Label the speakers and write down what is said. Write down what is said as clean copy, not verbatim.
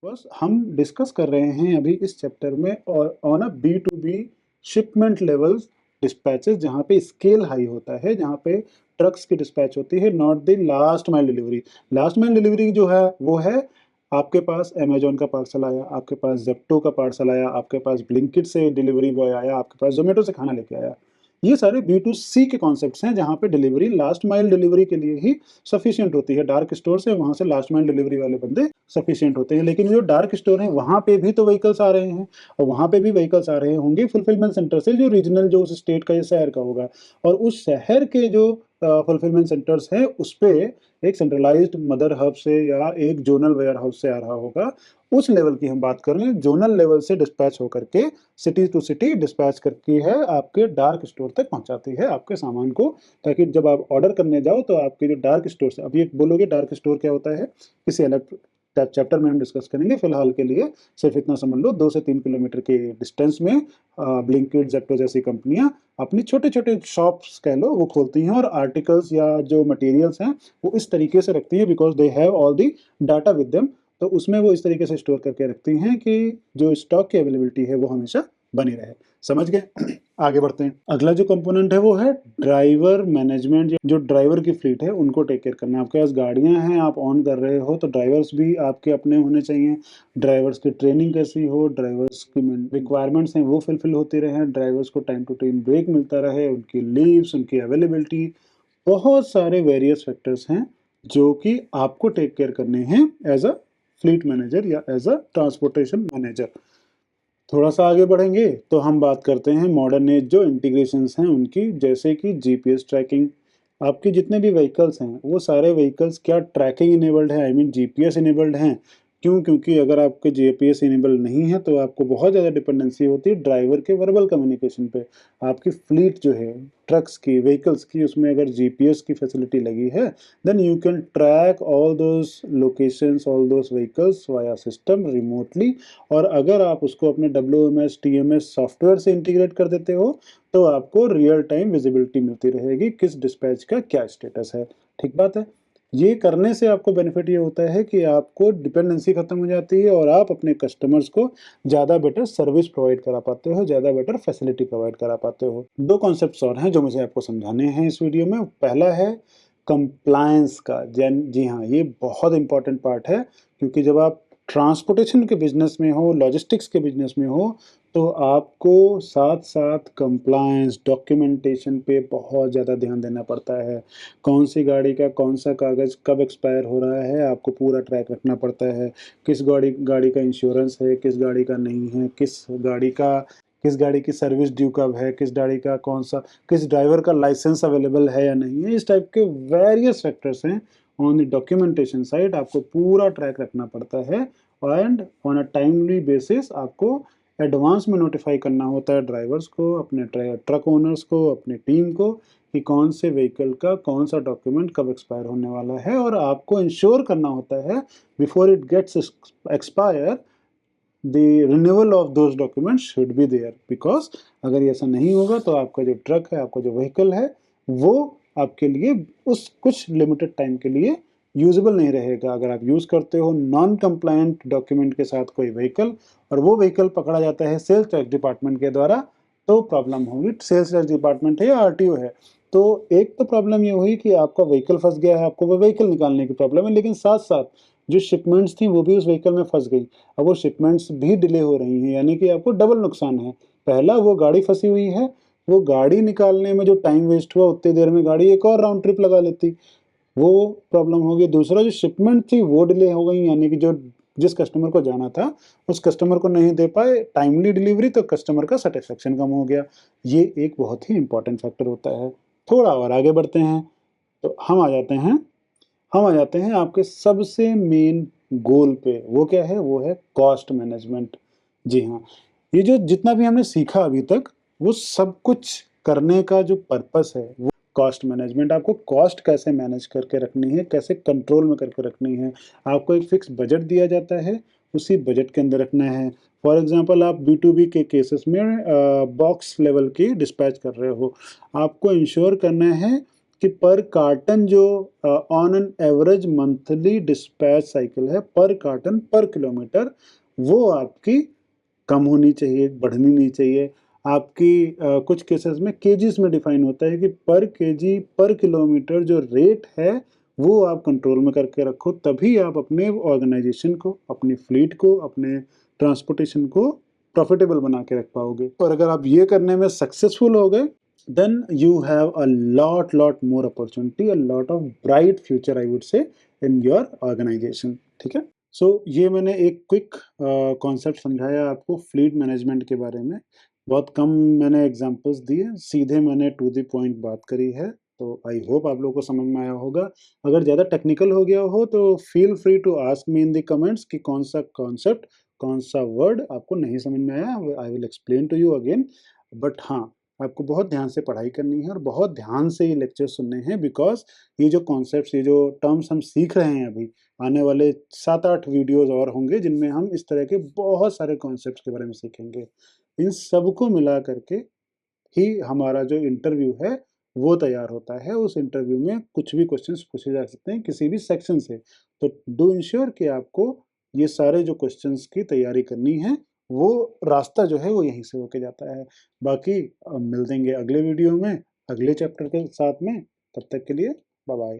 Speaker 1: बस हम डिस्कस कर रहे हैं अभी इस चैप्टर में और on a B to B shipment levels dispatches, जहाँ पे स्केल हाई होता है, जहाँ पे ट्रक्स की डिस्पैच होती है, not the last mile delivery. Last mile delivery जो है वो है आपके पास अमेजोन का पार्सल आया, आपके पास जेप्टो का पार्सल आया, आपके पास ब्लिंकिट से डिलीवरी बॉय आया, आपके पास जोमेटो से खाना लेके आया। ये सारे बी टू सी के कॉन्सेप्ट्स हैं, जहाँ पे डिलीवरी लास्ट माइल डिलीवरी के लिए ही सफिशिएंट होती है। डार्क स्टोर से वहां से लास्ट माइल डिलीवरी वाले बंदे सफिशिएंट होते हैं। लेकिन जो डार्क स्टोर है वहां पे भी तो व्हीकल्स आ रहे हैं, और वहां पे भी व्हीकल्स आ रहे होंगे फुलफिलमेंट सेंटर से, जो रीजनल, जो उस स्टेट का या शहर का होगा। और उस शहर के जो फुलफिलमेंट सेंटर्स हैं उस पे एक सेंट्रलाइज्ड मदर हब से या एक जोनल वेयर हाउस से आ रहा होगा। उस लेवल की हम बात कर रहे हैं, जोनल लेवल से डिस्पैच होकर के सिटी टू सिटी डिस्पैच करके है आपके डार्क स्टोर तक पहुंचाती है आपके सामान को, ताकि जब आप ऑर्डर करने जाओ तो आपके जो डार्क स्टोर से, अब ये बोलोगे डार्क स्टोर क्या होता है, किसी अलग चैप्टर में हम डिस्कस करेंगे। फिलहाल के लिए सिर्फ इतना समझ लो, 2 से 3 किलोमीटर के डिस्टेंस में ब्लिंकिट, जेप्टो जैसी कंपनियां अपनी छोटे छोटे शॉप्स कह लो वो खोलती हैं, और आर्टिकल्स या जो मटेरियल्स हैं वो इस तरीके से रखती हैं, because they have all the data with them. तो उसमें वो इस तरीके से स्टोर करके रखती हैं कि जो स्टॉक की अवेलेबिलिटी है वो हमेशा बनी रहे। समझ गए? आगे बढ़ते हैं। अगला जो कंपोनेंट है वो है ड्राइवर मैनेजमेंट। जो ड्राइवर की फ्लीट है उनको टेक केयर करना। आपके पास गाड़ियां हैं, आप ऑन कर रहे हो, तो ड्राइवर्स भी आपके अपने होने चाहिए। ड्राइवर्स की ट्रेनिंग कैसी हो, ड्राइवर्स की रिक्वायरमेंट्स हैं वो फुलफिल होती रहे, ड्राइवर्स को टाइम टू टाइम ब्रेक मिलता रहे, उनकी लीव्स, उनकी अवेलेबिलिटी, बहुत सारे वेरियस फैक्टर्स हैं जो कि आपको टेक केयर करने हैं एज अ फ्लीट मैनेजर या एज अ ट्रांसपोर्टेशन मैनेजर। थोड़ा सा आगे बढ़ेंगे तो हम बात करते हैं मॉडर्न एज जो इंटीग्रेशंस हैं उनकी, जैसे कि जीपीएस ट्रैकिंग। आपके जितने भी व्हीकल्स हैं वो सारे व्हीकल्स क्या ट्रैकिंग इनेबल्ड है, आई मीन जीपीएस इनेबल्ड हैं? क्यों? क्योंकि अगर आपके जीपीएस इनेबल नहीं है तो आपको बहुत ज़्यादा डिपेंडेंसी होती है ड्राइवर के वर्बल कम्युनिकेशन पे। आपकी फ्लीट जो है ट्रक्स की, व्हीकल्स की, उसमें अगर जीपीएस की फैसिलिटी लगी है, then you can track all those locations, all those vehicles via system remotely. और अगर आप उसको अपने WMS TMS सॉफ्टवेयर से इंटीग्रेट कर देते हो तो आपको रियल टाइम विजिबिलिटी मिलती रहेगी किस डिस्पैच का क्या स्टेटस है। ठीक बात है। ये करने से आपको बेनिफिट ये होता है कि आपको डिपेंडेंसी खत्म हो जाती है और आप अपने कस्टमर्स को ज़्यादा बेटर सर्विस प्रोवाइड करा पाते हो, ज़्यादा बेटर फैसिलिटी प्रोवाइड करा पाते हो। दो कॉन्सेप्ट्स और हैं जो मुझे आपको समझाने हैं इस वीडियो में। पहला है कंप्लायंस का। जी हाँ, ये बहुत इंपॉर्टेंट पार्ट है, क्योंकि जब आप ट्रांसपोर्टेशन के बिजनेस में हो, लॉजिस्टिक्स के बिजनेस में हो, तो आपको साथ साथ कंप्लायंस, डॉक्यूमेंटेशन पे बहुत ज़्यादा ध्यान देना पड़ता है। कौन सी गाड़ी का कौन सा कागज़ कब एक्सपायर हो रहा है आपको पूरा ट्रैक रखना पड़ता है। किस गाड़ी गाड़ी का इंश्योरेंस है, किस गाड़ी का नहीं है, किस गाड़ी की सर्विस ड्यू कब है, किस गाड़ी का कौन सा, किस ड्राइवर का लाइसेंस अवेलेबल है या नहीं है। इस टाइप के वेरियस फैक्टर्स हैं ऑन द डॉक्यूमेंटेशन साइड, आपको पूरा ट्रैक रखना पड़ता है। And on a timely basis आपको एडवांस में नोटिफाई करना होता है ड्राइवर्स को, अपने ट्रक ओनर्स को, अपनी टीम को, कि कौन से व्हीकल का कौन सा डॉक्यूमेंट कब एक्सपायर होने वाला है। और आपको इंश्योर करना होता है before it gets expire, the renewal of those documents should be there. Because अगर ऐसा नहीं होगा तो आपका जो ट्रक है, आपका जो व्हीकल है, वो आपके लिए उस कुछ लिमिटेड टाइम के लिए यूजेबल नहीं रहेगा। अगर आप यूज़ करते हो नॉन कंप्लायंट डॉक्यूमेंट के साथ कोई व्हीकल, और वो व्हीकल पकड़ा जाता है सेल्स टैक्स डिपार्टमेंट के द्वारा, तो प्रॉब्लम होगी। सेल्स टैक्स डिपार्टमेंट है या आरटीओ है, तो एक तो प्रॉब्लम ये हुई कि आपका व्हीकल फंस गया है, आपको वो व्हीकल निकालने की प्रॉब्लम है, लेकिन साथ साथ जो शिपमेंट्स थी वो भी उस व्हीकल में फंस गई। अब वो शिपमेंट्स भी डिले हो रही हैं, यानी कि आपको डबल नुकसान है। पहला, वो गाड़ी फंसी हुई है, वो गाड़ी निकालने में जो टाइम वेस्ट हुआ उतनी देर में गाड़ी एक और राउंड ट्रिप लगा लेती, वो प्रॉब्लम हो गई। दूसरा, जो शिपमेंट थी वो डिले हो गई, यानी कि जो जिस कस्टमर को जाना था उस कस्टमर को नहीं दे पाए टाइमली डिलीवरी, तो कस्टमर का सेटिस्फेक्शन कम हो गया। ये एक बहुत ही इंपॉर्टेंट फैक्टर होता है। थोड़ा और आगे बढ़ते हैं तो हम आ जाते हैं आपके सबसे मेन गोल पे। वो क्या है? वो है कॉस्ट मैनेजमेंट। जी हाँ, ये जो जितना भी हमने सीखा अभी तक, वो सब कुछ करने का जो पर्पस है वो कॉस्ट मैनेजमेंट। आपको कॉस्ट कैसे मैनेज करके रखनी है, कैसे कंट्रोल में करके रखनी है। आपको एक फिक्स बजट दिया जाता है, उसी बजट के अंदर रखना है। फॉर एग्जांपल, आप B2B के केसेस में बॉक्स लेवल की डिस्पैच कर रहे हो, आपको इंश्योर करना है कि पर कार्टन जो on an average monthly dispatch cycle है पर कार्टन पर किलोमीटर, वो आपकी कम होनी चाहिए, बढ़नी नहीं चाहिए। आपकी कुछ केसेस में केजीस में डिफाइन होता है कि पर केजी पर किलोमीटर जो रेट है वो आप कंट्रोल में करके रखो, तभी आप अपने ऑर्गेनाइजेशन को, अपनी फ्लीट को, अपने ट्रांसपोर्टेशन को प्रॉफिटेबल बना के रख पाओगे। और अगर आप ये करने में सक्सेसफुल हो गए, then you have a lot more opportunity, a lot of bright future I would say in your organization। ठीक है। ये मैंने एक क्विक कॉन्सेप्ट समझाया आपको फ्लीट मैनेजमेंट के बारे में। बहुत कम मैंने एग्जांपल्स दिए, सीधे मैंने टू द पॉइंट बात करी है। तो आई होप आप लोगों को समझ में आया होगा। अगर ज़्यादा टेक्निकल हो गया हो तो feel free to ask me in the comments कि कौन सा कॉन्सेप्ट, कौन सा वर्ड आपको नहीं समझ में आया। I will explain to you again. But हाँ, आपको बहुत ध्यान से पढ़ाई करनी है और बहुत ध्यान से ये लेक्चर सुनने हैं, बिकॉज ये जो कॉन्सेप्ट्स, ये जो टर्म्स हम सीख रहे हैं अभी, आने वाले 7-8 वीडियोस और होंगे जिनमें हम इस तरह के बहुत सारे कॉन्सेप्ट्स के बारे में सीखेंगे। इन सबको मिला करके ही हमारा जो इंटरव्यू है वो तैयार होता है। उस इंटरव्यू में कुछ भी क्वेश्चंस पूछे जा सकते हैं किसी भी सेक्शन से। तो डू इंश्योर कि आपको ये सारे जो क्वेश्चंस की तैयारी करनी है, वो रास्ता जो है वो यहीं से होके जाता है। बाकी मिल देंगे अगले वीडियो में, अगले चैप्टर के साथ में। तब तक के लिए बाय बाय।